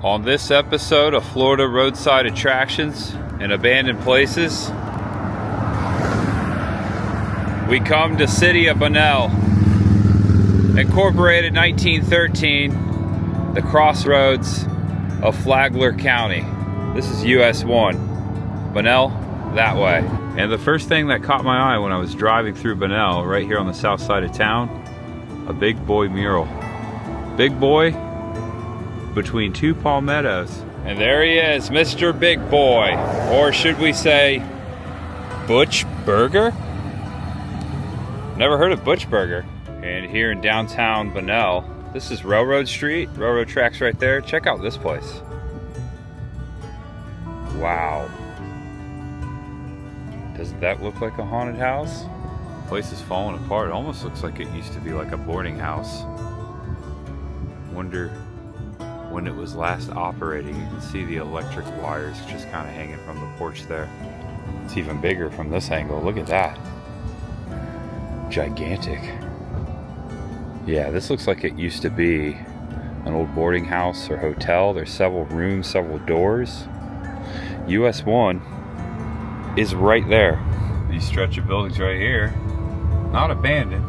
On this episode of Florida Roadside Attractions and Abandoned Places, we come to City of Bulow. Incorporated 1913, the crossroads of Flagler County. This is US 1. Bulow, that way. And the first thing that caught my eye when I was driving through Bulow, right here on the south side of town, a big boy mural. Big boy between two palmettos. And there he is, Mr. Big Boy. Or should we say, Butch Burger? Never heard of Butch Burger. And here in downtown Bulow, this is Railroad Street, railroad tracks right there. Check out this place. Wow. Doesn't that look like a haunted house? The place is falling apart. It almost looks like it used to be like a boarding house. Wonder when it was last operating. You can see the electric wires just kind of hanging from the porch there. It's even bigger from this angle. Look at that. Gigantic. Yeah, this looks like it used to be an old boarding house or hotel. There's several rooms, several doors. US 1 is right there. These stretch of buildings right here, not abandoned,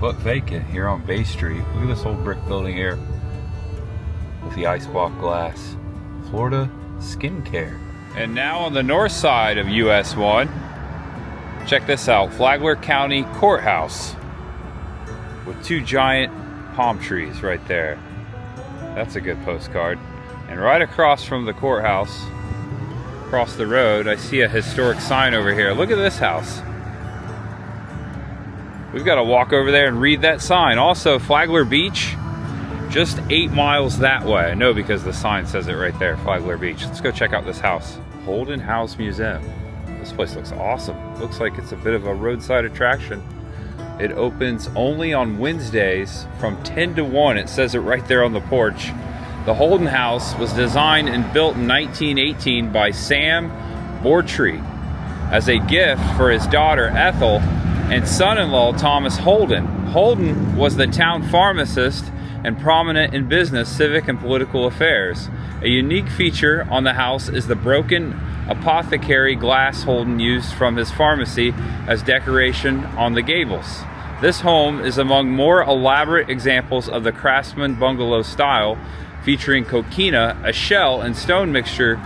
but vacant here on Bay Street. Look at this old brick building here with the ice block glass. Florida Skincare. And now on the north side of US 1, check this out, Flagler County Courthouse with two giant palm trees right there. That's a good postcard. And right across from the courthouse, across the road, I see a historic sign over here. Look at this house. We've got to walk over there and read that sign. Also, Flagler Beach, just 8 miles that way. I know because the sign says it right there, Flagler Beach. Let's go check out this house. Holden House Museum. This place looks awesome. Looks like it's a bit of a roadside attraction. It opens only on Wednesdays from 10 to 1. It says it right there on the porch. The Holden House was designed and built in 1918 by Sam Bortree as a gift for his daughter Ethel and son-in-law Thomas Holden. Holden was the town pharmacist and prominent in business, civic, and political affairs. A unique feature on the house is the broken apothecary glass Holden used from his pharmacy as decoration on the gables. This home is among more elaborate examples of the craftsman bungalow style, featuring coquina, a shell and stone mixture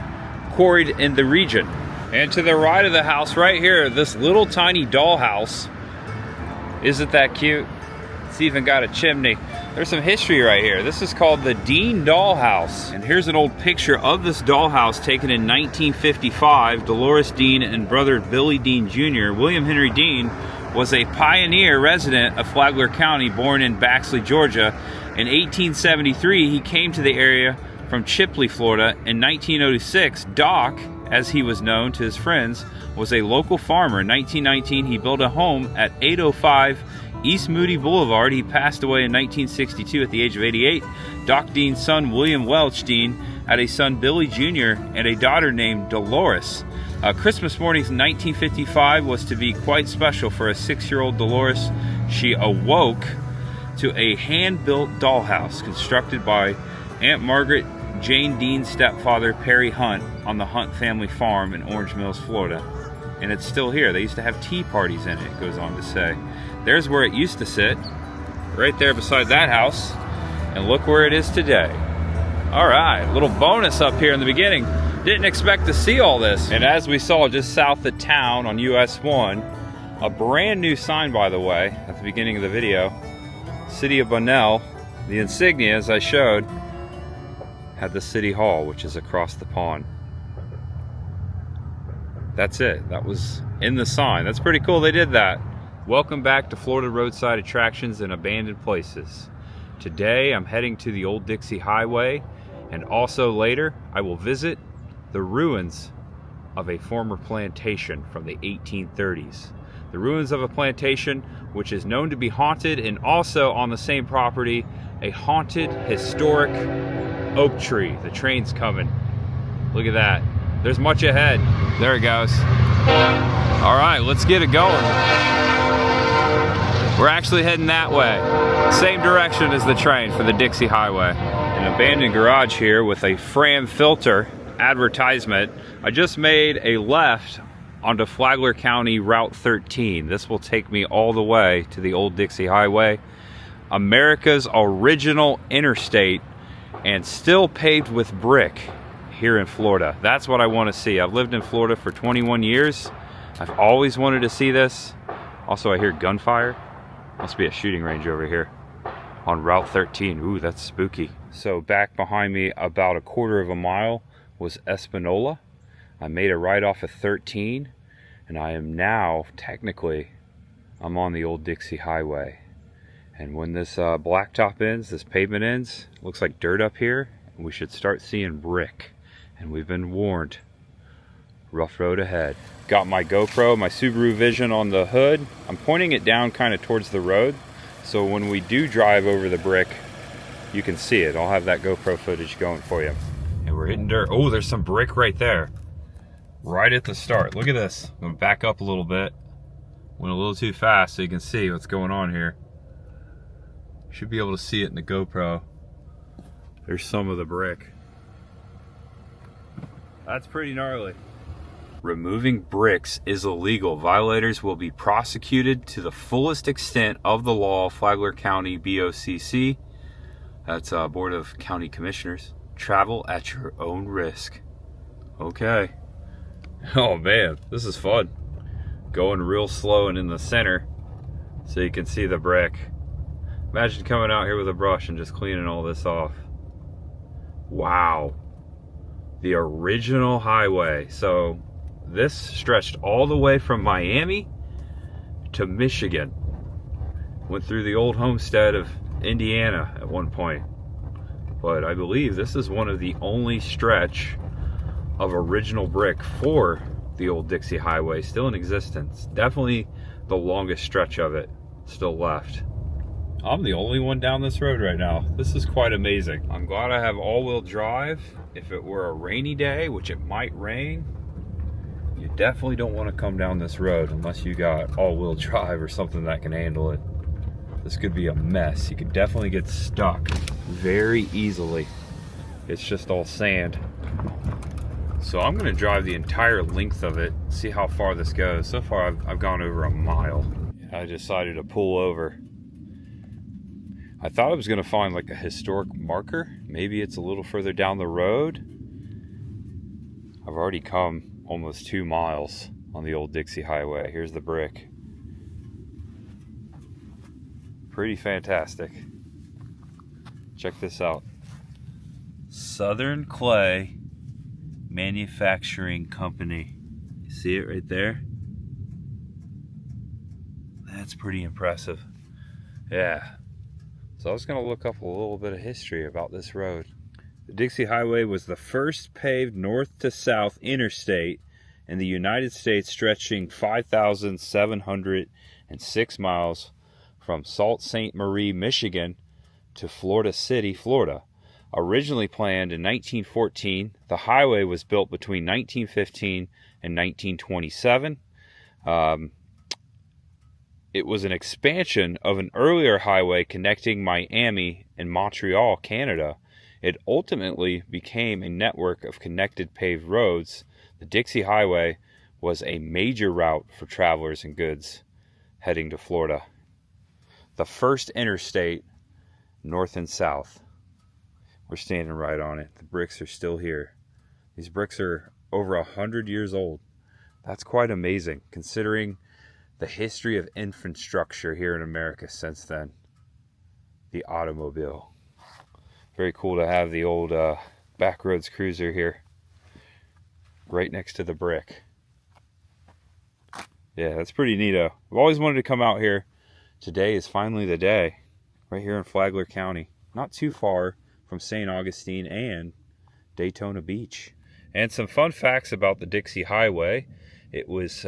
quarried in the region. And to the right of the house right here, this little tiny dollhouse. Isn't that cute? It's even got a chimney. There's some history right here. This is called the Dean Dollhouse. And here's an old picture of this dollhouse taken in 1955. Dolores Dean and brother Billy Dean Jr. William Henry Dean was a pioneer resident of Flagler County, born in Baxley, Georgia. In 1873, he came to the area from Chipley, Florida. In 1906, Doc, as he was known to his friends, was a local farmer. In 1919, he built a home at 805 East Moody Boulevard. He passed away in 1962 at the age of 88. Doc Dean's son, William Welch Dean, had a son, Billy Jr., and a daughter named Dolores. Christmas morning in 1955 was to be quite special for a 6-year-old Dolores. She awoke to a hand-built dollhouse constructed by Aunt Margaret Jane Dean's stepfather, Perry Hunt, on the Hunt family farm in Orange Mills, Florida. And it's still here. They used to have tea parties in it, it goes on to say. There's where it used to sit, right there beside that house. And look where it is today. All right, little bonus up here in the beginning. Didn't expect to see all this. And as we saw just south of town on US 1, a brand new sign, by the way, at the beginning of the video. City of Bulow, the insignia, as I showed, had the City Hall, which is across the pond. That's it. That was in the sign. That's pretty cool they did that. Welcome back to Florida Roadside Attractions and Abandoned Places. Today I'm heading to the old Dixie Highway, and also later I will visit the ruins of a former plantation from the 1830s. The ruins of a plantation which is known to be haunted, and also on the same property, a haunted historic oak tree. The train's coming. Look at that. There's much ahead. There it goes. All right, let's get it going. We're actually heading that way. Same direction as the train for the Dixie Highway. An abandoned garage here with a Fram filter advertisement. I just made a left onto Flagler County Route 13. This will take me all the way to the old Dixie Highway, America's original interstate, and still paved with brick here in Florida. That's what I want to see. I've lived in Florida for 21 years. I've always wanted to see this. Also, I hear gunfire. Must be a shooting range over here on Route 13. Ooh, that's spooky. So back behind me about a quarter of a mile was Espanola. I made a right off of 13, and I am now, technically, I'm on the old Dixie Highway. And when this blacktop ends, this pavement ends, it looks like dirt up here, and we should start seeing brick. And we've been warned. Rough road ahead. Got my GoPro, my Subaru Vision on the hood. I'm pointing it down kind of towards the road, so when we do drive over the brick, you can see it. I'll have that GoPro footage going for you. And we're hitting dirt. Oh, there's some brick right there. Right at the start. Look at this. I'm gonna back up a little bit. Went a little too fast so you can see what's going on here. Should be able to see it in the GoPro. There's some of the brick. That's pretty gnarly. Removing bricks is illegal. Violators will be prosecuted to the fullest extent of the law. Flagler County BOCC. That's Board of County Commissioners. Travel at your own risk. Okay. Oh man, this is fun. Going real slow and in the center so you can see the brick. Imagine coming out here with a brush and just cleaning all this off. Wow. The original highway. So this stretched all the way from Miami to Michigan. Went through the old homestead of Indiana at one point. But I believe this is one of the only stretch of original brick for the old Dixie Highway still in existence. Definitely the longest stretch of it still left. I'm the only one down this road right now. This is quite amazing. I'm glad I have all-wheel drive. If it were a rainy day, which it might rain, you definitely don't want to come down this road unless you got all-wheel drive or something that can handle it. This could be a mess. You could definitely get stuck very easily. It's just all sand. So I'm gonna drive the entire length of it, see how far this goes. So far I've gone over a mile. I decided to pull over. I thought I was gonna find like a historic marker. Maybe it's a little further down the road. I've already come almost 2 miles on the old Dixie Highway. Here's the brick. Pretty fantastic. Check this out. Southern Clay Manufacturing Company. You see it right there? That's pretty impressive. Yeah. So I was going to look up a little bit of history about this road. The Dixie Highway was the first paved north to south interstate in the United States, stretching 5,706 miles from Sault Ste. Marie, Michigan to Florida City, Florida. Originally planned in 1914, the highway was built between 1915 and 1927. It was an expansion of an earlier highway connecting Miami and Montreal, Canada. It ultimately became a network of connected paved roads. The Dixie Highway was a major route for travelers and goods heading to Florida. The first interstate, north and south. We're standing right on it. The bricks are still here. These bricks are over 100 years old. That's quite amazing, considering the history of infrastructure here in America since then. The automobile. Very cool to have the old backroads cruiser here, right next to the brick. Yeah, that's pretty neato. I've always wanted to come out here. Today is finally the day, right here in Flagler County. Not too far from St. Augustine and Daytona Beach. And some fun facts about the Dixie Highway. It was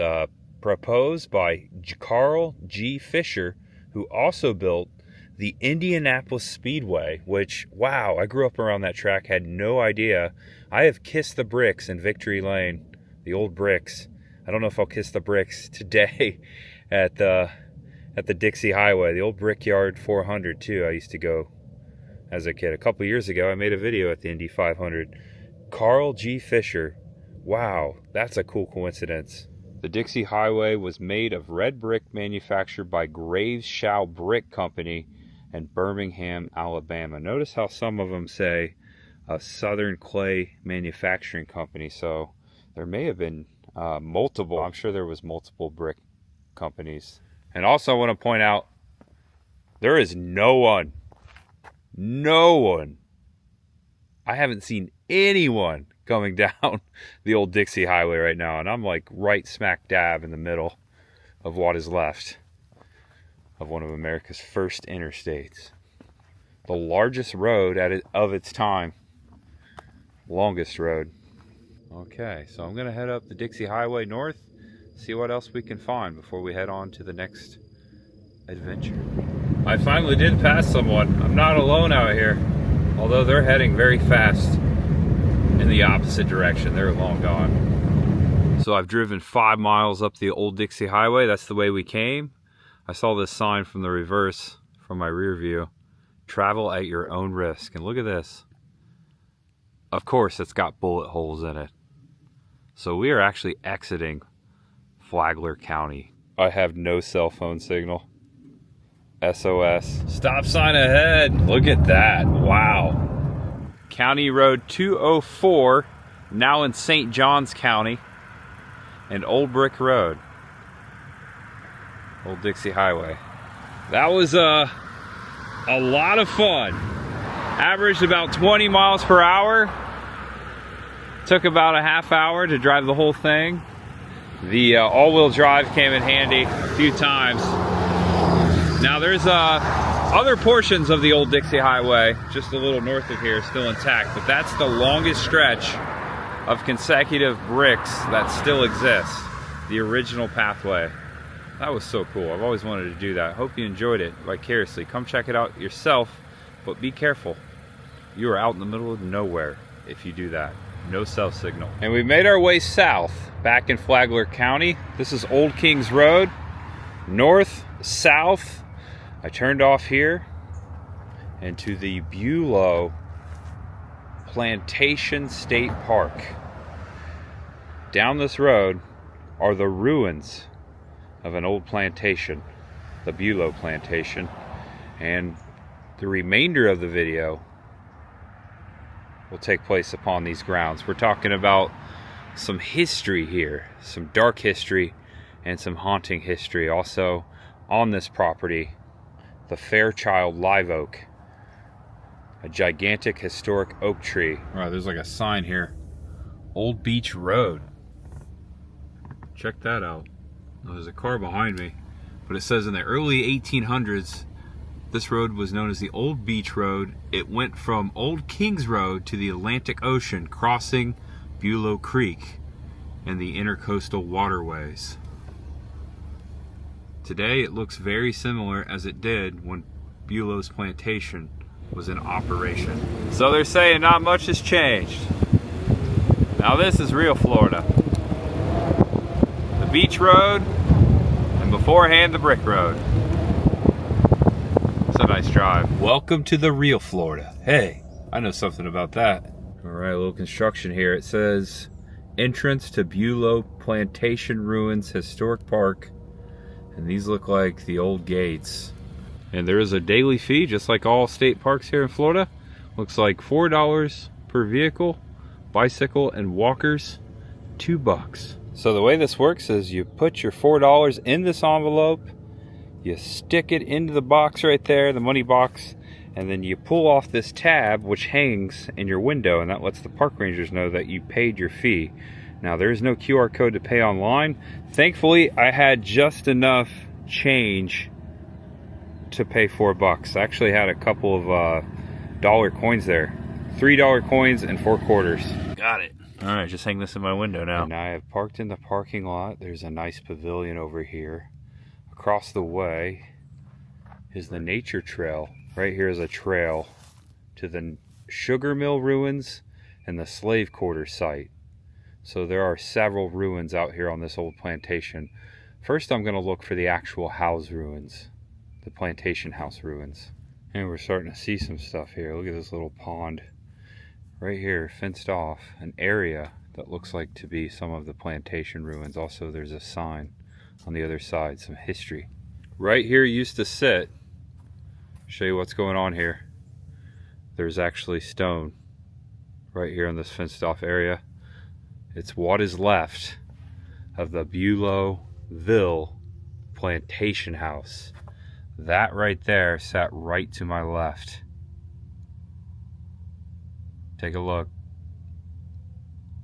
proposed by Carl G. Fisher, who also built the Indianapolis Speedway, which, wow, I grew up around that track, had no idea. I have kissed the bricks in Victory Lane, the old bricks. I don't know if I'll kiss the bricks today at the Dixie Highway, the old Brickyard 400 too. I used to go as a kid. A couple years ago, I made a video at the Indy 500. Carl G. Fisher. Wow, that's a cool coincidence. The Dixie Highway was made of red brick manufactured by Graves Shaw Brick Company in Birmingham, Alabama. Notice how some of them say a Southern Clay Manufacturing Company. So there may have been multiple. I'm sure there was multiple brick companies. And also I want to point out, there is no one, I haven't seen anyone coming down the old Dixie Highway right now, and I'm like right smack dab in the middle of what is left of one of America's first interstates. The largest road of its time. Longest road. Okay, so I'm gonna head up the Dixie Highway north, see what else we can find before we head on to the next adventure. I finally did pass someone. I'm not alone out here, although they're heading very fast in the opposite direction. They're long gone. So I've driven 5 miles up the old Dixie Highway. That's the way we came. I saw this sign from the reverse, from my rear view. Travel at your own risk. And look at this. Of course, it's got bullet holes in it. So we are actually exiting Flagler County. I have no cell phone signal. SOS. Stop sign ahead. Look at that. Wow. County Road 204, now in St. Johns County, and Old Brick Road. Old Dixie Highway. That was a lot of fun. Averaged about 20 miles per hour. Took about a half hour to drive the whole thing. The all-wheel drive came in handy a few times. Now there's other portions of the old Dixie Highway, just a little north of here, still intact, but that's the longest stretch of consecutive bricks that still exists. The original pathway. That was so cool. I've always wanted to do that. Hope you enjoyed it vicariously. Come check it out yourself, but be careful. You are out in the middle of nowhere if you do that. No cell signal. And we made our way south, back in Flagler County. This is Old Kings Road. North, south. I turned off here into the Bulow Plantation State Park. Down this road are the ruins of an old plantation, the Bulow Plantation, and the remainder of the video will take place upon these grounds. We're talking about some history here, some dark history and some haunting history. Also on this property, the Fairchild live oak, a gigantic historic oak tree. All right, there's like a sign here, Old Beach Road. Check that out. Oh, there's a car behind me, but it says in the early 1800s, this road was known as the Old Beach Road. It went from Old Kings Road to the Atlantic Ocean, crossing Bulow Creek and the intercoastal waterways. Today it looks very similar as it did when Bulow's plantation was in operation. So they're saying not much has changed. Now this is real Florida. The beach road, and beforehand the brick road. It's a nice drive. Welcome to the real Florida. Hey, I know something about that. All right, a little construction here. It says entrance to Bulow Plantation Ruins Historic Park. And these look like the old gates. And there is a daily fee, just like all state parks here in Florida. Looks like $4 per vehicle, bicycle and walkers, $2. So the way this works is you put your $4 in this envelope, you stick it into the box right there, the money box, and then you pull off this tab which hangs in your window, and that lets the park rangers know that you paid your fee. Now there is no QR code to pay online. Thankfully, I had just enough change to pay $4. I actually had a couple of dollar coins there. $3 coins and 4 quarters. Got it. All right, just hang this in my window now. And I have parked in the parking lot. There's a nice pavilion over here. Across the way is the nature trail. Right here is a trail to the sugar mill ruins and the slave quarter site. So there are several ruins out here on this old plantation. First, I'm going to look for the actual house ruins, the plantation house ruins. And we're starting to see some stuff here. Look at this little pond right here, fenced off, an area that looks like to be some of the plantation ruins. Also, there's a sign on the other side, some history. Right here used to sit, show you what's going on here. There's actually stone right here in this fenced off area. It's what is left of the Bulow Plantation House. That right there sat right to my left. Take a look.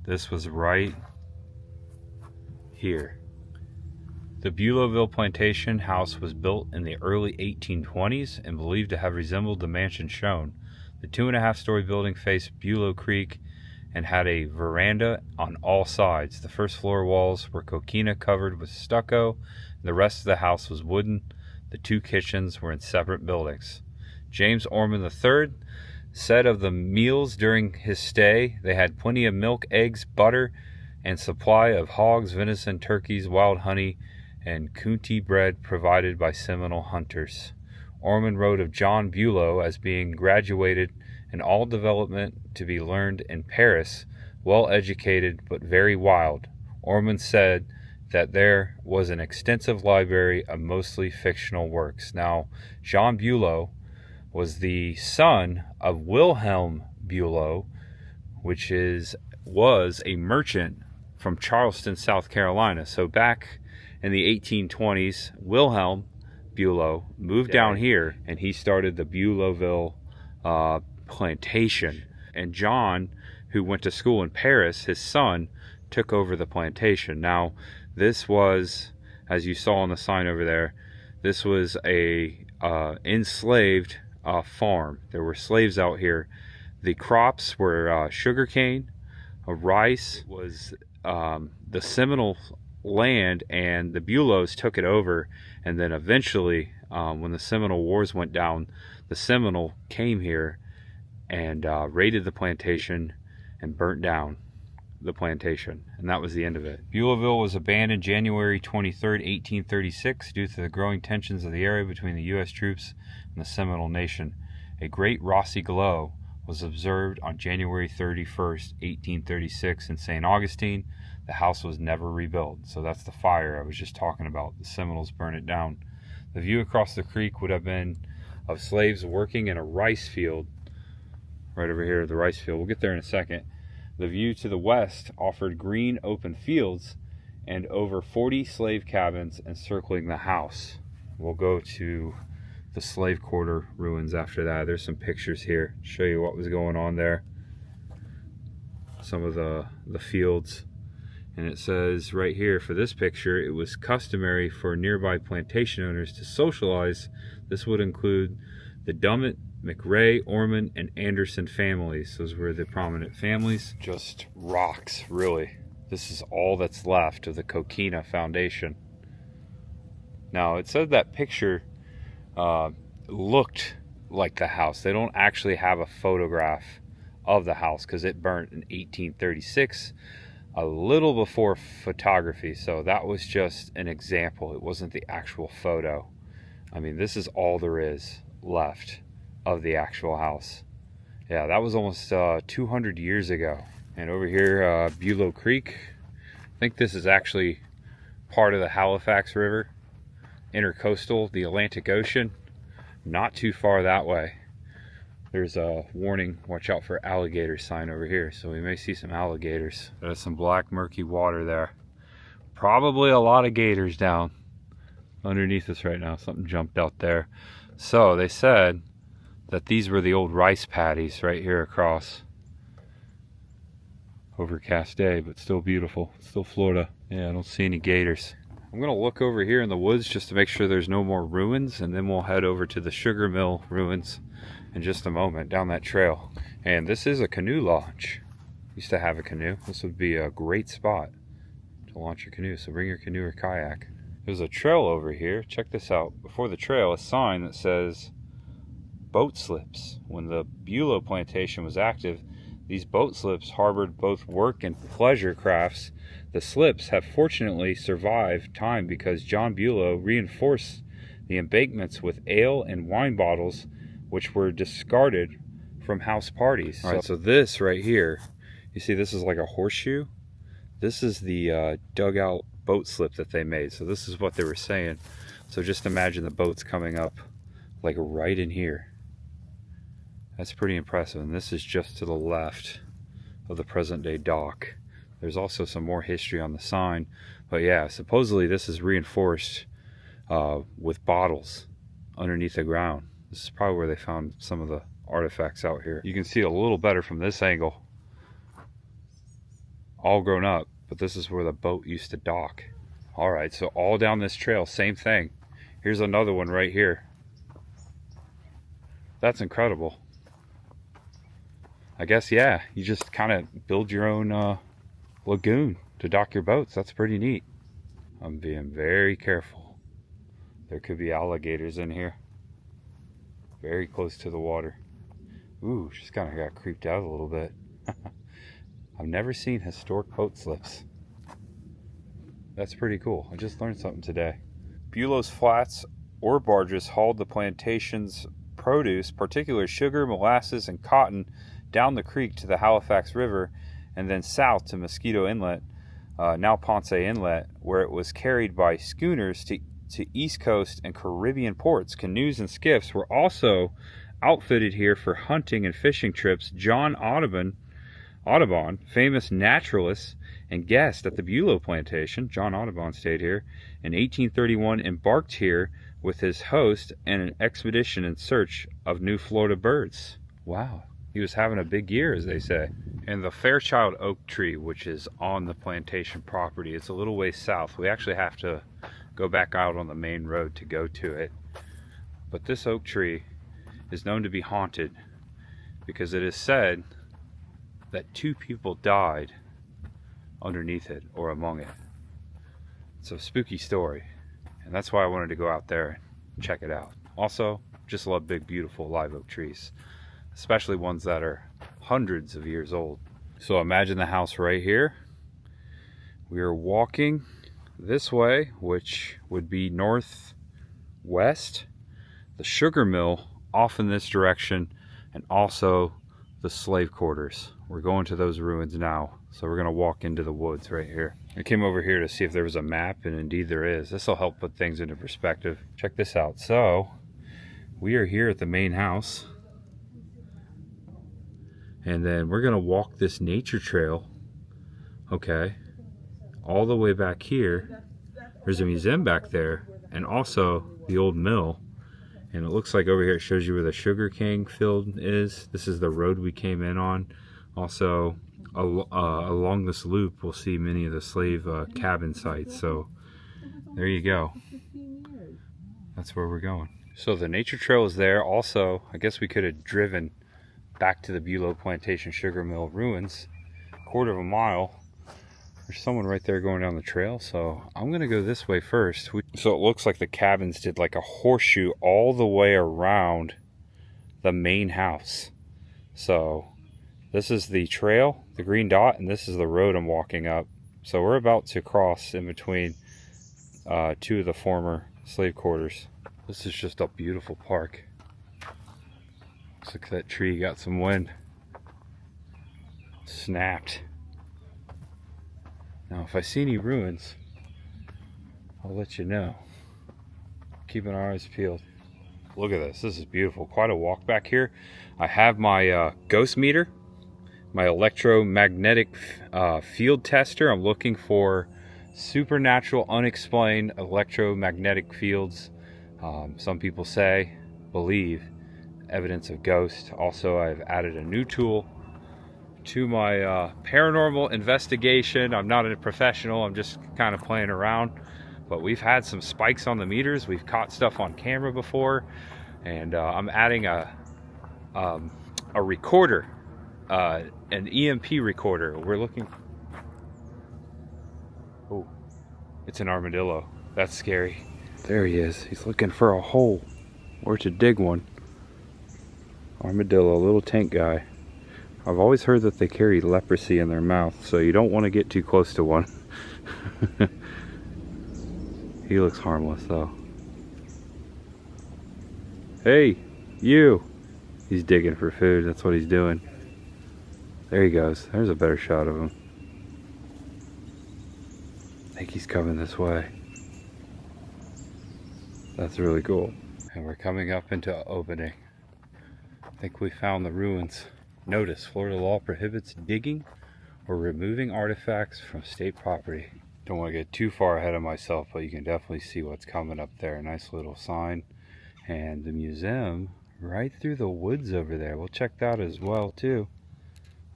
This was right here. The Bulow Plantation House was built in the early 1820s and believed to have resembled the mansion shown. The 2.5-story building faced Bulow Creek and had a veranda on all sides. The first floor walls were coquina covered with stucco, and the rest of the house was wooden. The 2 kitchens were in separate buildings. James Ormond III said of the meals during his stay, they had plenty of milk, eggs, butter, and supply of hogs, venison, turkeys, wild honey, and coontie bread provided by Seminole hunters. Ormond wrote of John Bulow as being graduated in all development to be learned in Paris, well educated but very wild. Ormond said that there was an extensive library of mostly fictional works. Now, John Bulow was the son of Wilhelm Bulow, which was a merchant from Charleston, South Carolina. So back in the 1820s, Wilhelm Bulow moved down here and he started the Bulowville plantation. And John, who went to school in Paris, his son, took over the plantation. Now, this was, as you saw on the sign over there, this was a enslaved farm. There were slaves out here. The crops were sugarcane, rice. It was the Seminole land, and the Bulows took it over. And then eventually, when the Seminole Wars went down, the Seminole came here and raided the plantation and burnt down the plantation, and that was the end of it. Bulowville was abandoned January 23rd, 1836 due to the growing tensions of the area between the U.S. troops and the Seminole Nation. A great Rossi glow was observed on January 31st, 1836 in St. Augustine. The house was never rebuilt, so that's the fire I was just talking about. The Seminoles burned it down. The view across the creek would have been of slaves working in a rice field. Right over here, the rice field. We'll get there in a second. The view to the west offered green open fields and over 40 slave cabins encircling the house. We'll go to the slave quarter ruins after that. There's some pictures here to show you what was going on there. Some of the fields. And it says right here for this picture, it was customary for nearby plantation owners to socialize. This would include the Dummett, McRae, Ormond, and Anderson families. Those were the prominent families. Just rocks, really. This is all that's left of the Coquina Foundation. Now, it said that picture looked like the house. They don't actually have a photograph of the house because it burnt in 1836, a little before photography. So that was just an example. It wasn't the actual photo. I mean, this is all there is left of the actual house. Yeah, that was almost 200 years ago. And over here, Bulow Creek. I think this is actually part of the Halifax River, intercoastal, the Atlantic Ocean. Not too far that way. There's a warning, watch out for alligator sign over here. So we may see some alligators. There's some black murky water there. Probably a lot of gators down underneath us right now. Something jumped out there. So they said that these were the old rice paddies right here across. Overcast day, but still beautiful. Still Florida. Yeah, I don't see any gators. I'm gonna look over here in the woods just to make sure there's no more ruins, and then we'll head over to the sugar mill ruins in just a moment down that trail. And this is a canoe launch. Used to have a canoe. This would be a great spot to launch your canoe, so bring your canoe or kayak. There's a trail over here. Check this out. Before the trail, a sign that says boat slips. When the Bulow Plantation was active, these boat slips harbored both work and pleasure crafts. The slips have fortunately survived time because John Bulow reinforced the embankments with ale and wine bottles which were discarded from house parties. All right, so this right here, you see this is like a horseshoe. This is the dugout boat slip that they made. So this is what they were saying. So just imagine the boats coming up like right in here. That's pretty impressive. And this is just to the left of the present day dock. There's also some more history on the sign. But yeah, supposedly this is reinforced with bottles underneath the ground. This is probably where they found some of the artifacts out here. You can see a little better from this angle. All grown up, but this is where the boat used to dock. All right, so all down this trail, same thing. Here's another one right here. That's incredible. I guess, yeah, you just kind of build your own lagoon to dock your boats. That's pretty neat. I'm being very careful. There could be alligators in here. Very close to the water. Ooh, just kind of got creeped out a little bit. I've never seen historic boat slips. That's pretty cool. I just learned something today. Bulow's flats ore barges hauled the plantation's produce, particularly sugar, molasses, and cotton, down the creek to the Halifax River and then south to Mosquito Inlet, now Ponce Inlet, where it was carried by schooners to East Coast and Caribbean ports. Canoes and skiffs were also outfitted here for hunting and fishing trips. John Audubon, famous naturalist and guest at the Bulow Plantation, John Audubon stayed here in 1831, embarked here with his host in an expedition in search of new Florida birds. Wow, he was having a big year, as they say. And the Fairchild Oak Tree, which is on the plantation property, it's a little ways south. We actually have to go back out on the main road to go to it. But this oak tree is known to be haunted because it is said that 2 people died underneath it or among it. It's a spooky story, and that's why I wanted to go out there and check it out. Also, just love big, beautiful live oak trees, especially ones that are hundreds of years old. So imagine the house right here. We are walking this way, which would be northwest. The sugar mill off in this direction, and also the slave quarters. We're going to those ruins now, so we're going to walk into the woods right here. I came over here to see if there was a map, and indeed there is. This will help put things into perspective. Check this out. So we are here at the main house, and then we're going to walk this nature trail, okay, all the way back here. There's a museum back there, and also the old mill. And it looks like over here it shows you where the sugar cane field is. This is the road we came in on. Also, along this loop, we'll see many of the slave cabin sites. So there you go. That's where we're going. So the nature trail is there. Also, I guess we could have driven back to the Bulow Plantation Sugar Mill ruins, 1/4 mile. There's someone right there going down the trail, so I'm gonna go this way first. So it looks like the cabins did like a horseshoe all the way around the main house. So this is the trail, the green dot, and this is the road I'm walking up. So we're about to cross in between 2 of the former slave quarters. This is just a beautiful park. Looks like that tree got some wind. Snapped. Now, if I see any ruins, I'll let you know. Keeping our eyes peeled. Look at this. This is beautiful. Quite a walk back here. I have my ghost meter, my electromagnetic field tester. I'm looking for supernatural, unexplained electromagnetic fields. Some people believe, evidence of ghosts. Also, I've added a new tool to my paranormal investigation. I'm not a professional, I'm just kind of playing around, but we've had some spikes on the meters. We've caught stuff on camera before, and I'm adding a recorder, an EMP recorder. We're looking. Oh, it's an armadillo. That's scary. There he is. He's looking for a hole or to dig one. Armadillo, little tank guy. I've always heard that they carry leprosy in their mouth, so you don't want to get too close to one. He looks harmless though. Hey, you! He's digging for food. That's what he's doing. There he goes. There's a better shot of him. I think he's coming this way. That's really cool. And we're coming up into opening. I think we found the ruins. Notice, Florida law prohibits digging or removing artifacts from state property. Don't want to get too far ahead of myself, but you can definitely see what's coming up there. Nice little sign. And the museum right through the woods over there. We'll check that as well too.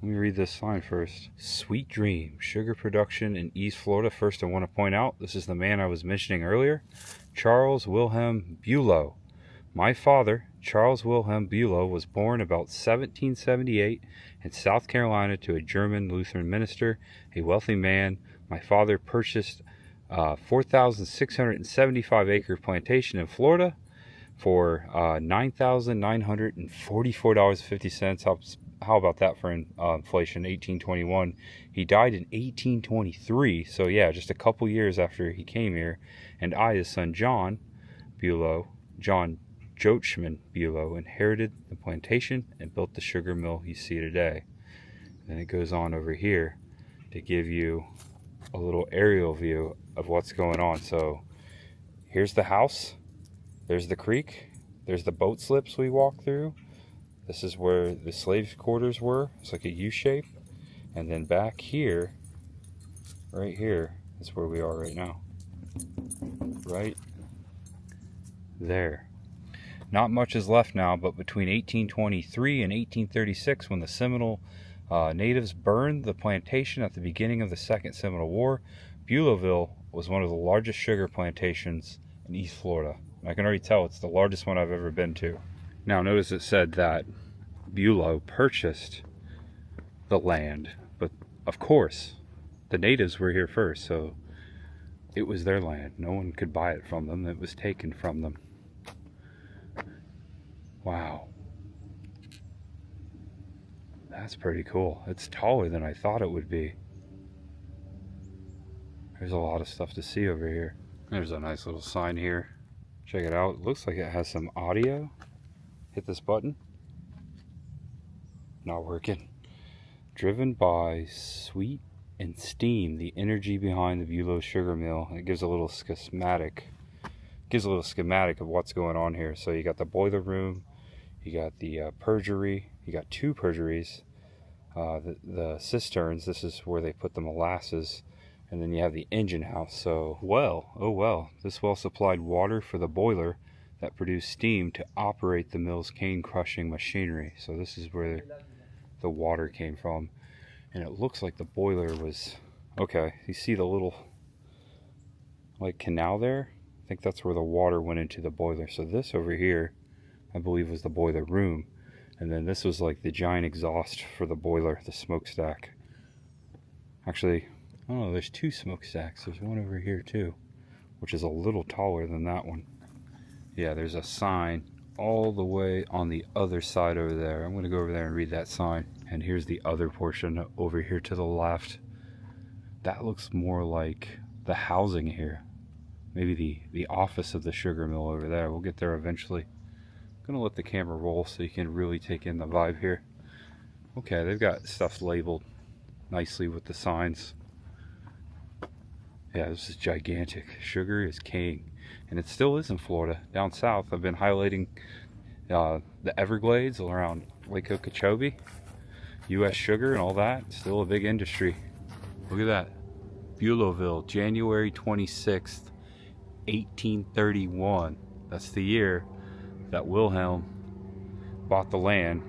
Let me read this sign first. Sweet Dream, sugar production in East Florida. First, I want to point out, this is the man I was mentioning earlier, Charles Wilhelm Bulow. My father, Charles Wilhelm Bulow, was born about 1778 in South Carolina to a German Lutheran minister, a wealthy man. My father purchased a 4,675 acre plantation in Florida for $9,944.50. How about that for inflation? 1821. He died in 1823. So yeah, just a couple years after he came here. And I, his son John Joachim Bulow, inherited the plantation and built the sugar mill you see today. Then it goes on over here to give you a little aerial view of what's going on. So here's the house. There's the creek. There's the boat slips we walked through. This is where the slave quarters were. It's like a U shape. And then back here, right here, is where we are right now. Right there. Not much is left now, but between 1823 and 1836, when the Seminole natives burned the plantation at the beginning of the Second Seminole War, Bulowville was one of the largest sugar plantations in East Florida. I can already tell it's the largest one I've ever been to. Now notice it said that Bulow purchased the land, but of course the natives were here first, so it was their land. No one could buy it from them. It was taken from them. Wow. That's pretty cool. It's taller than I thought it would be. There's a lot of stuff to see over here. There's a nice little sign here. Check it out. It looks like it has some audio. Hit this button. Not working. Driven by sweet and steam, the energy behind the Bulow sugar mill. It gives a little schematic. Of what's going on here. So you got the boiler room, you got the purgery, you got two purgeries, the cisterns. This is where they put the molasses, and then you have the engine house. So this well supplied water for the boiler that produced steam to operate the mill's cane crushing machinery. So this is where the water came from, and it looks like the boiler was okay. You see the little like canal there? I think that's where the water went into the boiler. So this over here, I believe, was the boiler room, and then this was like the giant exhaust for the boiler, the smokestack. Actually, I don't know, there's two smokestacks. There's one over here too, which is a little taller than that one. Yeah, there's a sign all the way on the other side over there. I'm going to go over there and read that sign. And here's the other portion over here to the left. That looks more like the housing here. Maybe the office of the sugar mill over there. We'll get there eventually. I'm going to let the camera roll so you can really take in the vibe here. Okay, they've got stuff labeled nicely with the signs. Yeah, this is gigantic. Sugar is king. And it still is in Florida. Down south, I've been highlighting the Everglades around Lake Okeechobee. U.S. sugar and all that. Still a big industry. Look at that. Bulowville, January 26th, 1831. That's the year that Wilhelm bought the land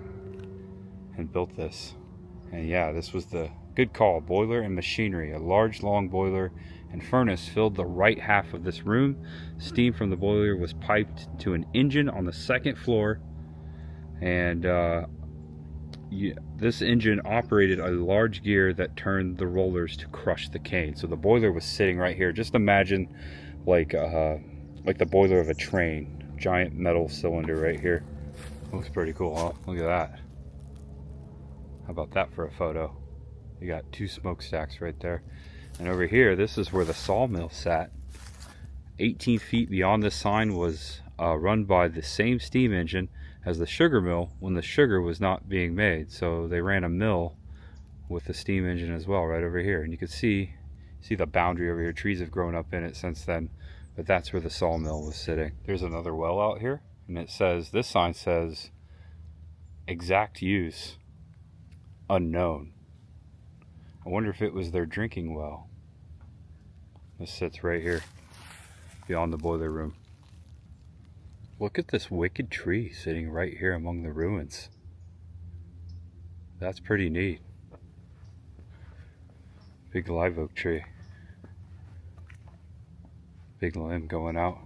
and built this. And yeah, this was the good call. Boiler and machinery. A large long boiler and furnace filled the right half of this room. Steam from the boiler was piped to an engine on the second floor, and this engine operated a large gear that turned the rollers to crush the cane. So the boiler was sitting right here. Just imagine like the boiler of a train. Giant metal cylinder right here. Looks pretty cool, huh? Look at that. How about that for a photo? You got two smokestacks right there. And over here, this is where the sawmill sat. 18 feet beyond this sign was run by the same steam engine as the sugar mill when the sugar was not being made. So they ran a mill with the steam engine as well right over here. And you can see the boundary over here. Trees have grown up in it since then, but that's where the sawmill was sitting. There's another well out here, and it says, this sign says, exact use unknown. I wonder if it was their drinking well. This sits right here beyond the boiler room. Look at this wicked tree sitting right here among the ruins. That's pretty neat. Big live oak tree. Big limb going out.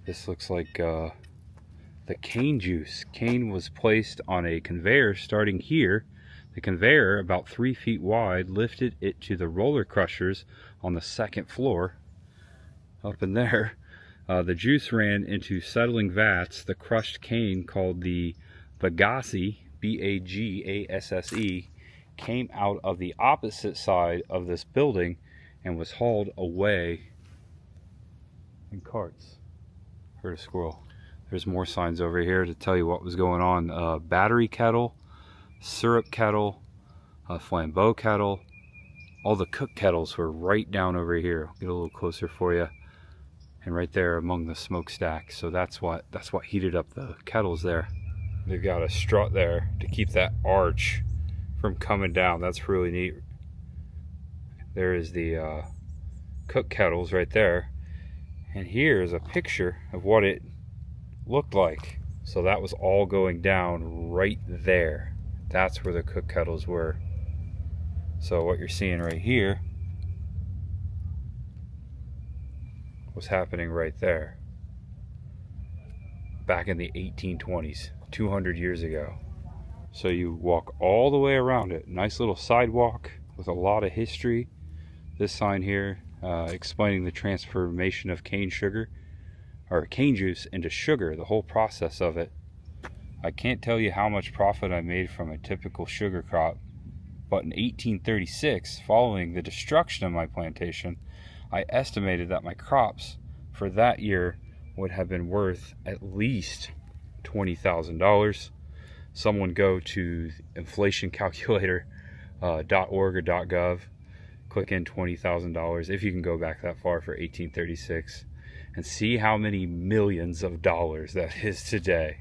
This looks like the cane juice. Cane was placed on a conveyor starting here. The conveyor, about 3 feet wide, lifted it to the roller crushers on the second floor. Up in there, the juice ran into settling vats. The crushed cane, called the bagasse, B-A-G-A-S-S-E, came out of the opposite side of this building and was hauled away in carts. Heard a squirrel. There's more signs over here to tell you what was going on. Battery kettle, syrup kettle, flambeau kettle. All the cook kettles were right down over here. I'll get a little closer for you. And right there among the smokestack. So that's what heated up the kettles there. They've got a strut there to keep that arch from coming down. That's really neat. There is the cook kettles right there. And here is a picture of what it looked like. So that was all going down right there. That's where the cook kettles were. So what you're seeing right here was happening right there. Back in the 1820s, 200 years ago. So you walk all the way around it. Nice little sidewalk with a lot of history. This sign here explaining the transformation of cane sugar, or cane juice, into sugar, the whole process of it. I can't tell you how much profit I made from a typical sugar crop, but in 1836, following the destruction of my plantation, I estimated that my crops for that year would have been worth at least $20,000. Someone go to inflationcalculator.org or .gov, click in $20,000 if you can go back that far for 1836, and see how many millions of dollars that is today.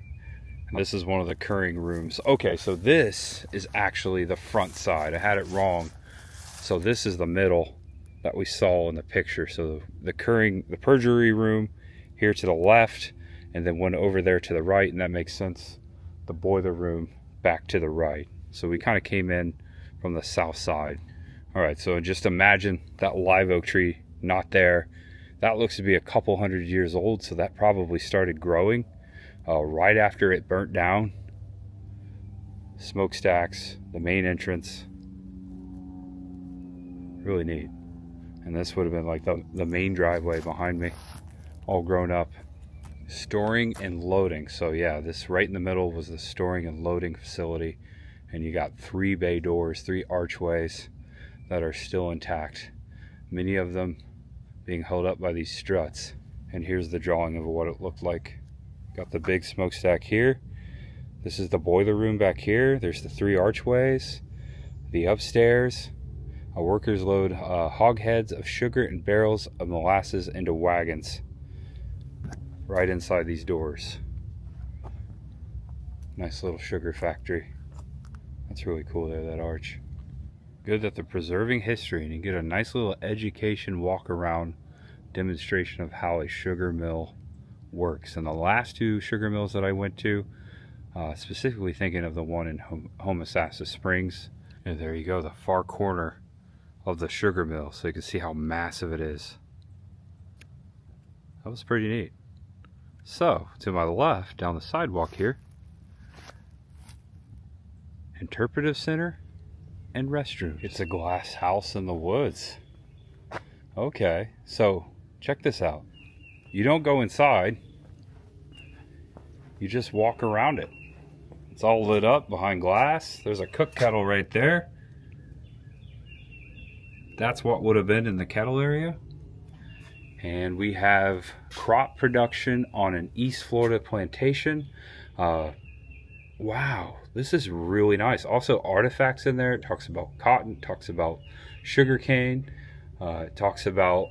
And this is one of the curing rooms. Okay, so this is actually the front side. I had it wrong. So this is the middle that we saw in the picture. So the perjury room here to the left, and then one over there to the right, and that makes sense. The boiler room back to the right. So we kind of came in from the south side. All right, so just imagine that live oak tree not there. That looks to be a couple hundred years old, so that probably started growing right after it burnt down. Smokestacks, the main entrance. Really neat. And this would have been like the main driveway behind me, all grown up. Storing and loading. So yeah, this right in the middle was the storing and loading facility. And you got 3 bay doors, 3 archways that are still intact. Many of them being held up by these struts. And here's the drawing of what it looked like. Got the big smokestack here. This is the boiler room back here. There's the 3 archways. The upstairs. Workers load hogsheads of sugar and barrels of molasses into wagons right inside these doors. Nice little sugar factory. That's really cool there, that arch. Good that they're preserving history, and you get a nice little education walk around demonstration of how a sugar mill works. And the last 2 sugar mills that I went to, specifically thinking of the one in Homosassa Springs. And there you go, the far corner of the sugar mill, so you can see how massive it is. That was pretty neat. So, to my left, down the sidewalk here, interpretive center and restroom. It's a glass house in the woods. Okay, so check this out. You don't go inside, you just walk around it. It's all lit up behind glass. There's a cook kettle right there. That's what would have been in the kettle area. And we have crop production on an East Florida plantation. Wow, this is really nice. Also artifacts in there. It talks about cotton, talks about sugarcane, it talks about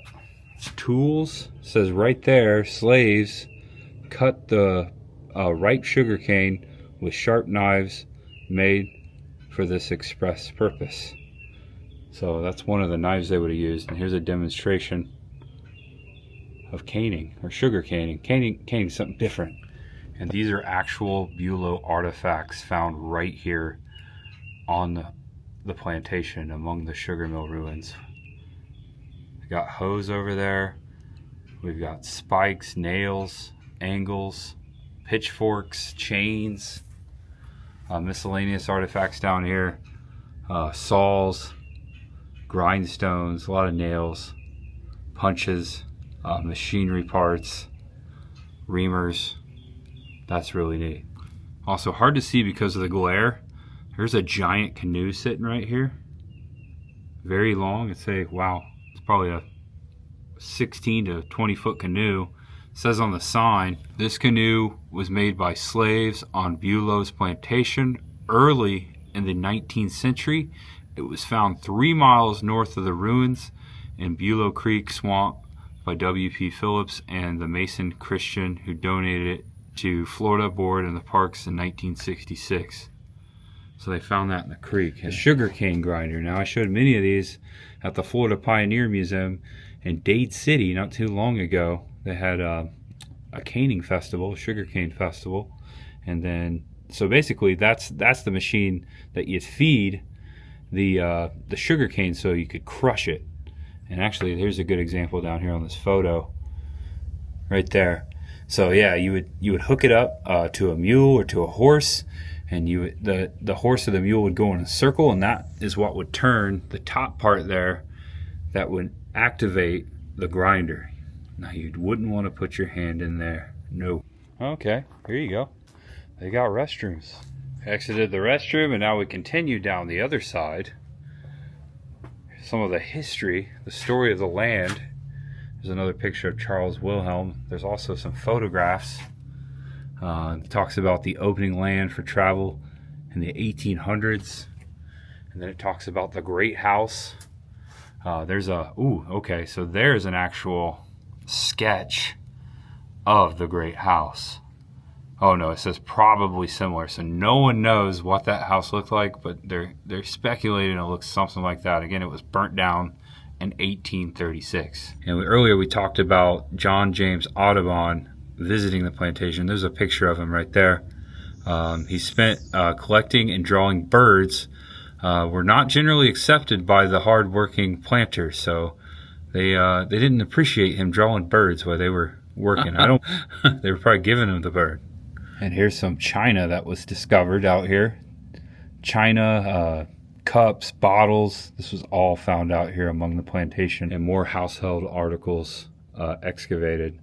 tools. It says right there, slaves cut the ripe sugarcane with sharp knives made for this express purpose. So that's one of the knives they would have used. And here's a demonstration of caning or sugar caning. Caning is something different. And these are actual Bulow artifacts found right here on the plantation among the sugar mill ruins. We got hose over there. We've got spikes, nails, angles, pitchforks, chains, miscellaneous artifacts down here, saws, grindstones, a lot of nails, punches, machinery parts, reamers. That's really neat. Also hard to see because of the glare. There's a giant canoe sitting right here. Very long. It's wow, it's probably a 16 to 20 foot canoe. It says on the sign, this canoe was made by slaves on Bulow's plantation early in the 19th century. It was found 3 miles north of the ruins in Bulow Creek Swamp by W.P. Phillips and the Mason Christian who donated it to Florida Board and the Parks in 1966. So they found that in the creek. A sugarcane grinder. Now I showed many of these at the Florida Pioneer Museum in Dade City not too long ago. They had a caning festival, a sugarcane festival, and then so basically that's the machine that you feed the sugarcane so you could crush it. And actually, here's a good example down here on this photo, right there. So yeah, you would hook it up to a mule or to a horse, and the horse or the mule would go in a circle, and that is what would turn the top part there that would activate the grinder. Now you wouldn't want to put your hand in there. No. Okay, here you go. They got restrooms. Exited the restroom, and now we continue down the other side. Some of the history, the story of the land. There's another picture of Charles Wilhelm. There's also some photographs. It talks about the opening land for travel in the 1800s. And then it talks about the Great House. There's so there's an actual sketch of the Great House. Oh no, it says probably similar. So no one knows what that house looked like, but they're speculating it looks something like that. Again, it was burnt down in 1836. And earlier we talked about John James Audubon visiting the plantation. There's a picture of him right there. He spent collecting and drawing birds. Were not generally accepted by the hard-working planters, so they didn't appreciate him drawing birds while they were working. They were probably giving him the bird. And here's some china that was discovered out here. China, cups, bottles. This was all found out here among the plantation. And more household articles excavated,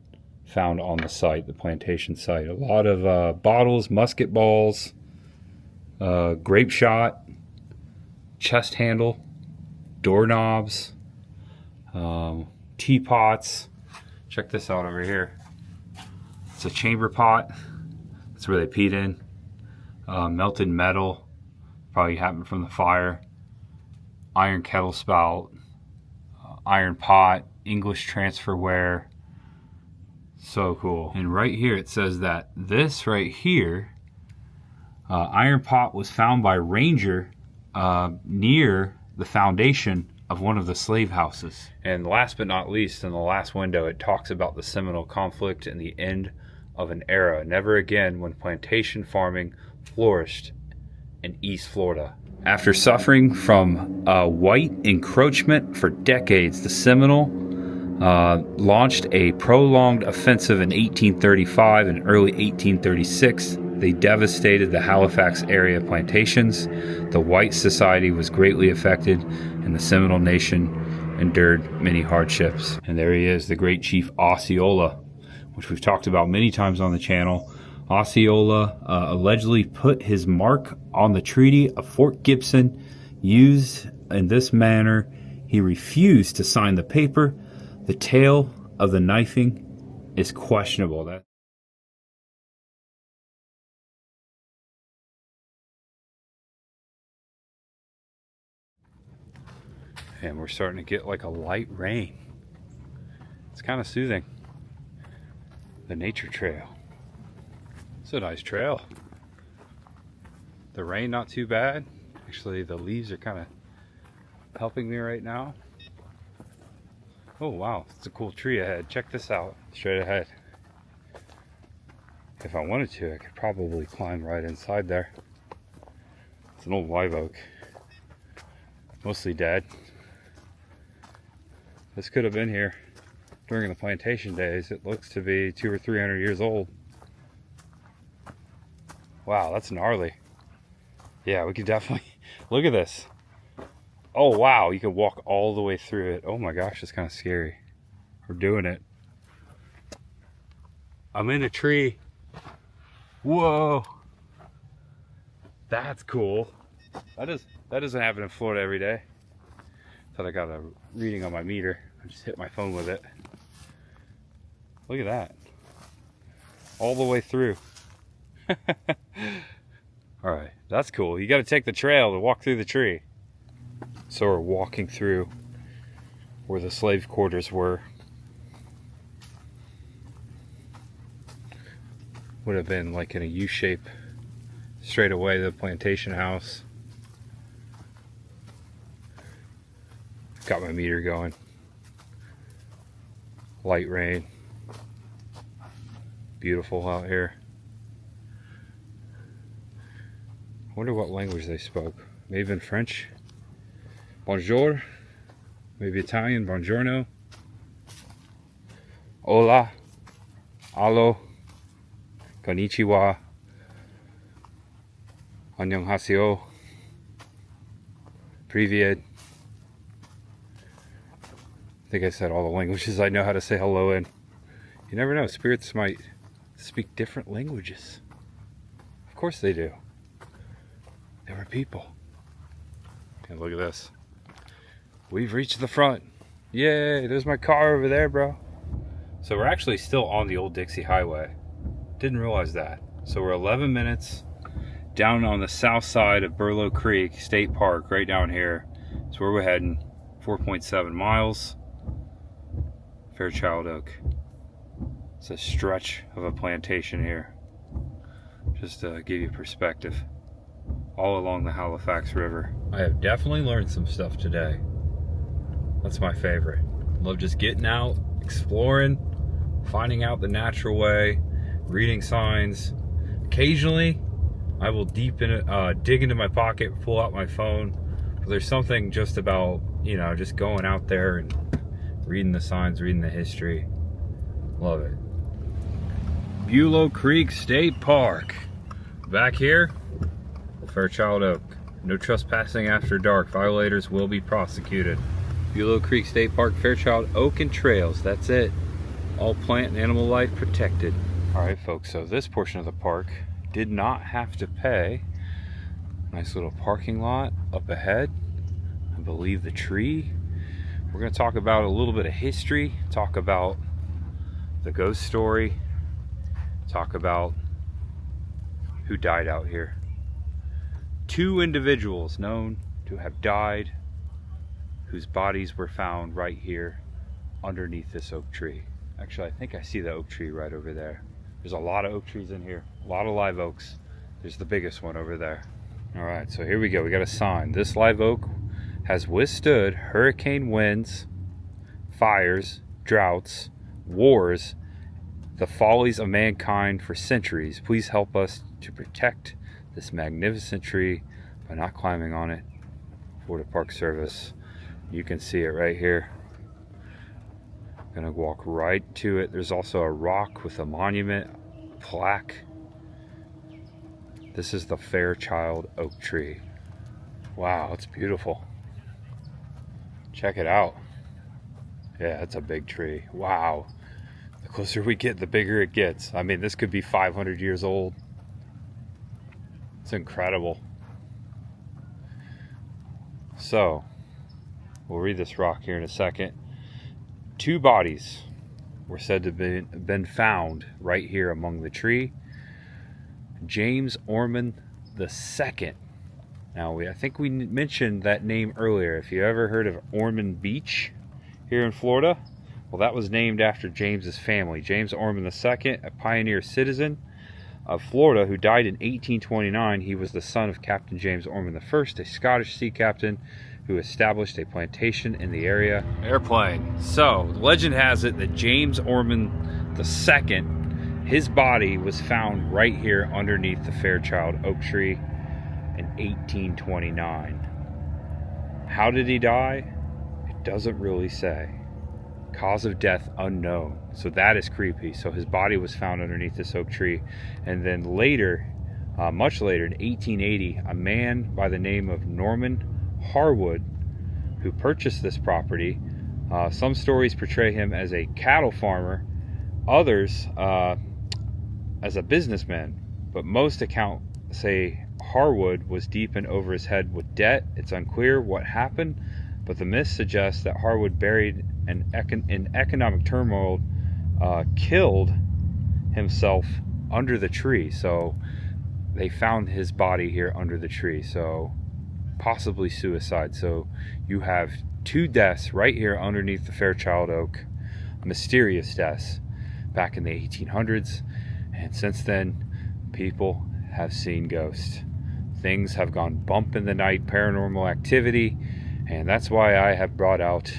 found on the site, the plantation site. A lot of bottles, musket balls, grape shot, chest handle, doorknobs, teapots. Check this out over here. It's a chamber pot. That's where they peed in. Melted metal, probably happened from the fire. Iron kettle spout, iron pot, English transferware. So cool. And right here it says that this right here, iron pot was found by Ranger near the foundation of one of the slave houses. And last but not least, in the last window, it talks about the Seminole conflict and the end of an era. Never again when plantation farming flourished in East Florida. After suffering from white encroachment for decades, the Seminole launched a prolonged offensive in 1835 and early 1836. They devastated the Halifax area plantations. The white society was greatly affected, and the Seminole Nation endured many hardships. And there he is, the great chief Osceola, which we've talked about many times on the channel. Osceola allegedly put his mark on the Treaty of Fort Gibson. Used in this manner, he refused to sign the paper. The tale of the knifing is questionable. That and we're starting to get like a light rain. It's kind of soothing. The nature trail. It's a nice trail. The rain not too bad. Actually, the leaves are kind of helping me right now. Oh wow, it's a cool tree ahead. Check this out, straight ahead. If I wanted to, I could probably climb right inside there. It's an old live oak. Mostly dead. This could have been here during the plantation days. It looks to be 200 or 300 years old. Wow, that's gnarly. Yeah, we could definitely, look at this. Oh wow, you could walk all the way through it. Oh my gosh, it's kind of scary. We're doing it. I'm in a tree. Whoa. That's cool. That doesn't happen in Florida every day. Thought I got a reading on my meter. I just hit my phone with it. Look at that. All the way through. All right, that's cool. You got to take the trail to walk through the tree. So we're walking through where the slave quarters were. Would have been like in a U shape straight away, the plantation house. Got my meter going. Light rain. Beautiful out here. Wonder what language they spoke. Maybe in French. Bonjour. Maybe Italian. Buongiorno. Hola. Allo. Konnichiwa. Annyeonghaseyo. Privyet. I think I said all the languages I know how to say hello in. You never know, spirits might speak different languages. Of course they do. They were people. And look at this. We've reached the front. Yay, there's my car over there, bro. So we're actually still on the old Dixie Highway. Didn't realize that. So we're 11 minutes down on the south side of Bulow Creek State Park, right down here. That's where we're heading. 4.7 miles. Fairchild Oak. It's a stretch of a plantation here. Just to give you perspective. All along the Halifax River. I have definitely learned some stuff today. That's my favorite. Love just getting out, exploring, finding out the natural way, reading signs. Occasionally, I will dig into my pocket, pull out my phone. But there's something just about, just going out there and reading the signs, reading the history. Love it. Bulow Creek State Park. Back here, Fairchild Oak. No trespassing after dark. Violators will be prosecuted. Bulow Creek State Park, Fairchild Oak and trails. That's it. All plant and animal life protected. All right, folks. So this portion of the park did not have to pay. Nice little parking lot up ahead. I believe the tree. We're going to talk about a little bit of history. Talk about the ghost story. Talk about who died out here. 2 individuals known to have died whose bodies were found right here underneath this oak tree. Actually, I think I see the oak tree right over there. There's a lot of oak trees in here, a lot of live oaks. There's the biggest one over there. All right, so here we go. We got a sign. This live oak has withstood hurricane winds, fires, droughts, wars, the follies of mankind for centuries. Please help us to protect this magnificent tree by not climbing on it. Florida Park Service. You can see it right here. I'm gonna walk right to it. There's also a rock with a monument plaque. This is the Fairchild Oak Tree. Wow, it's beautiful. Check it out. Yeah, it's a big tree. Wow. The closer we get, the bigger it gets. I mean, this could be 500 years old. It's incredible. So, we'll read this rock here in a second. 2 bodies were said to have been found right here among the tree. James Ormond II. Now, I think we mentioned that name earlier. If you ever heard of Ormond Beach here in Florida, well, that was named after James's family. James Ormond II, a pioneer citizen of Florida who died in 1829. He was the son of Captain James Ormond I, a Scottish sea captain who established a plantation in the area. Airplane. So, legend has it that James Ormond II, his body was found right here underneath the Fairchild Oak Tree in 1829. How did he die? It doesn't really say. Cause of death unknown. So that is creepy. So his body was found underneath this oak tree. And then later, much later, in 1880, a man by the name of Norman Harwood, who purchased this property. Some stories portray him as a cattle farmer, others as a businessman, but most accounts say Harwood was deep and over his head with debt. It's unclear what happened, but the myth suggests that Harwood, buried in economic turmoil, killed himself under the tree. So they found his body here under the tree. So possibly suicide. So you have two deaths right here underneath the Fairchild Oak, mysterious deaths back in the 1800s, and since then people have seen ghosts. Things have gone bump in the night, paranormal activity, and that's why I have brought out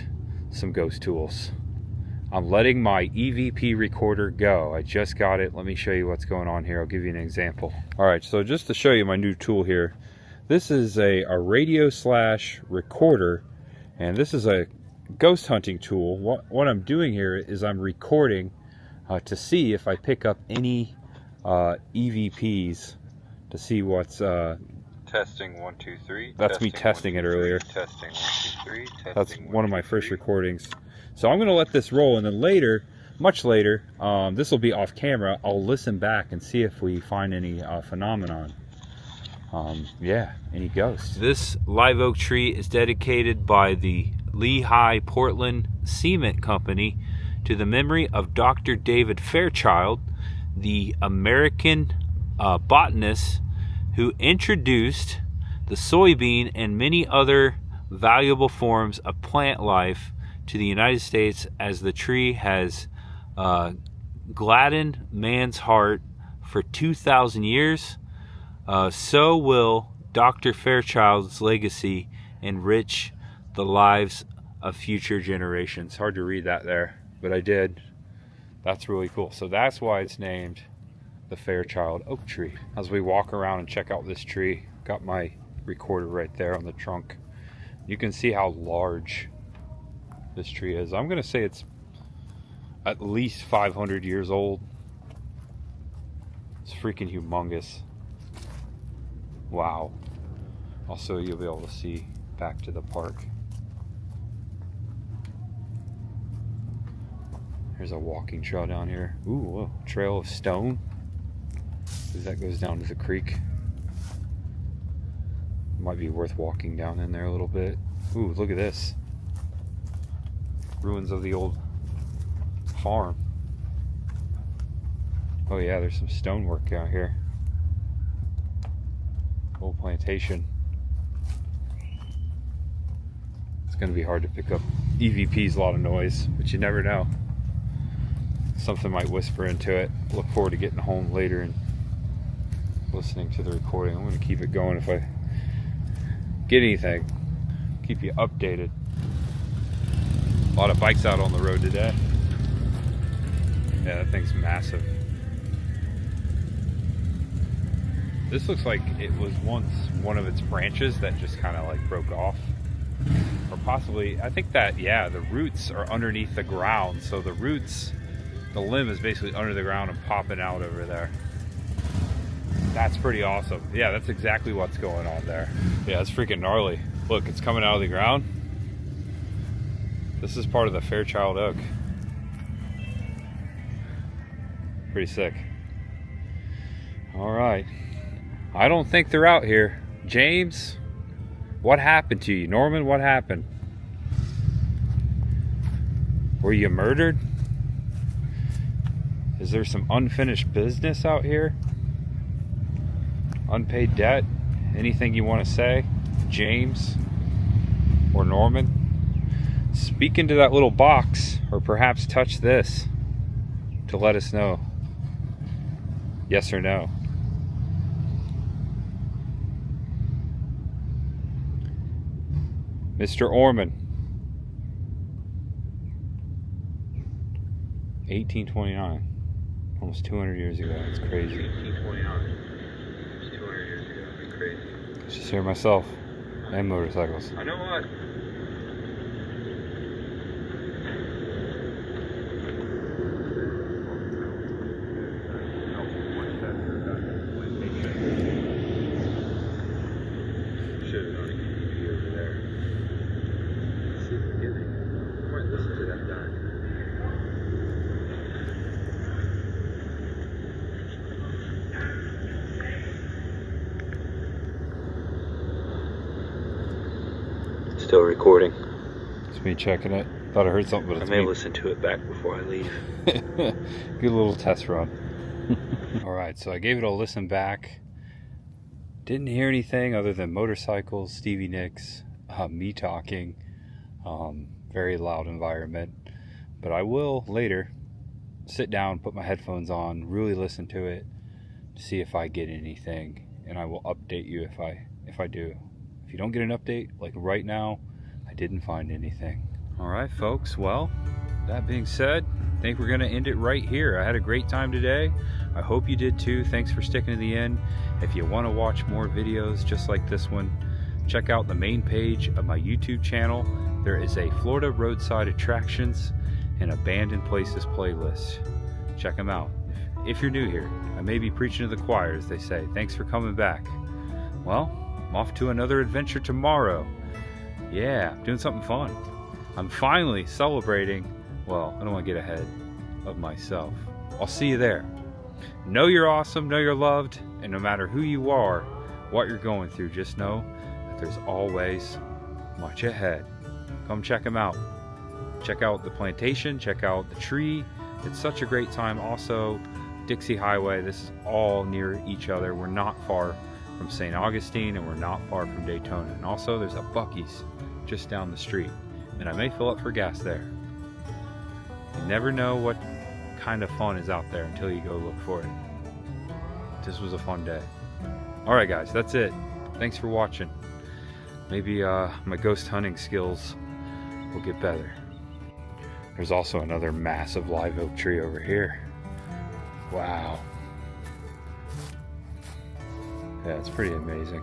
some ghost tools. I'm letting my EVP recorder go. I just got it. Let me show you what's going on here. I'll give you an example. All right, so just to show you my new tool here, this is a radio slash recorder, and this is a ghost hunting tool. What I'm doing here is I'm recording to see if I pick up any EVPs, to see what's testing 1 2 3. That's me testing it earlier. Testing 1 2 3. That's one of my first recordings. So I'm going to let this roll, and then later, much later, this will be off camera. I'll listen back and see if we find any phenomenon. Yeah, any ghosts. This live oak tree is dedicated by the Lehigh Portland Cement Company to the memory of Dr. David Fairchild, the American botanist who introduced the soybean and many other valuable forms of plant life to the United States, as the tree has gladdened man's heart for 2,000 years. So will Dr. Fairchild's legacy enrich the lives of future generations. Hard to read that there, but I did. That's really cool. So that's why it's named the Fairchild Oak Tree. As we walk around and check out this tree, got my recorder right there on the trunk. You can see how large this tree is. I'm going to say it's at least 500 years old. It's freaking humongous. Wow. Also, you'll be able to see back to the park. There's a walking trail down here. Ooh, a trail of stone. That goes down to the creek. Might be worth walking down in there a little bit. Ooh, look at this. Ruins of the old farm. Oh yeah, there's some stonework out here. Bulow Plantation. It's going to be hard to pick up. EVP's a lot of noise, but you never know. Something might whisper into it. Look forward to getting home later and listening to the recording. I'm going to keep it going if I get anything. Keep you updated. A lot of bikes out on the road today. Yeah, that thing's massive. This looks like it was once one of its branches that just kind of like broke off. Or possibly, I think that, yeah, the roots are underneath the ground. So the roots, the limb is basically under the ground and popping out over there. That's pretty awesome. Yeah, that's exactly what's going on there. Yeah, it's freaking gnarly. Look, it's coming out of the ground. This is part of the Fairchild Oak. Pretty sick. All right. I don't think they're out here. James, what happened to you? Norman, what happened? Were you murdered? Is there some unfinished business out here? Unpaid debt? Anything you want to say? James or Norman? Speak into that little box, or perhaps touch this to let us know. Yes or no. Mr. Orman. 1829. Almost 200 years ago. It's crazy. 1829. Almost 200 years ago. It's crazy. Just hear myself and motorcycles. I know what. Should have known it could be over there. See if we get it. I might listen to that guy. Still recording. It's me checking it. Thought I heard something, but it's I may me. listen to it back before I leave. Good little test run. Alright, so I gave it a listen back. Didn't hear anything other than motorcycles, Stevie Nicks, me talking. Very loud environment. But I will later sit down, put my headphones on, really listen to it, to see if I get anything. And I will update you if I do. If you don't get an update, like right now, I didn't find anything. Alright folks, well, that being said, I think we're going to end it right here. I had a great time today. I hope you did too. Thanks for sticking to the end. If you want to watch more videos just like this one, check out the main page of my YouTube channel. There is a Florida roadside attractions and abandoned places playlist. Check them out. If you're new here, I may be preaching to the choir, as they say. Thanks for coming back. Well, I'm off to another adventure tomorrow. Yeah, I'm doing something fun. I'm finally celebrating. Well, I don't want to get ahead of myself. I'll see you there. Know you're awesome, know you're loved, and no matter who you are, what you're going through, just know that there's always much ahead. Come check them out. Check out the plantation, check out the tree. It's such a great time. Also, Dixie Highway, this is all near each other. We're not far from St. Augustine, and we're not far from Daytona. And also, there's a Buc-ee's just down the street, and I may fill up for gas there. You never know what kind of fun is out there until you go look for it. This was a fun day. Alright guys, that's it. Thanks for watching. Maybe my ghost hunting skills will get better. There's also another massive live oak tree over here. Wow. Yeah, it's pretty amazing.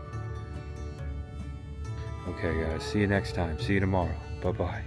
Okay guys, see you next time. See you tomorrow. Bye-bye.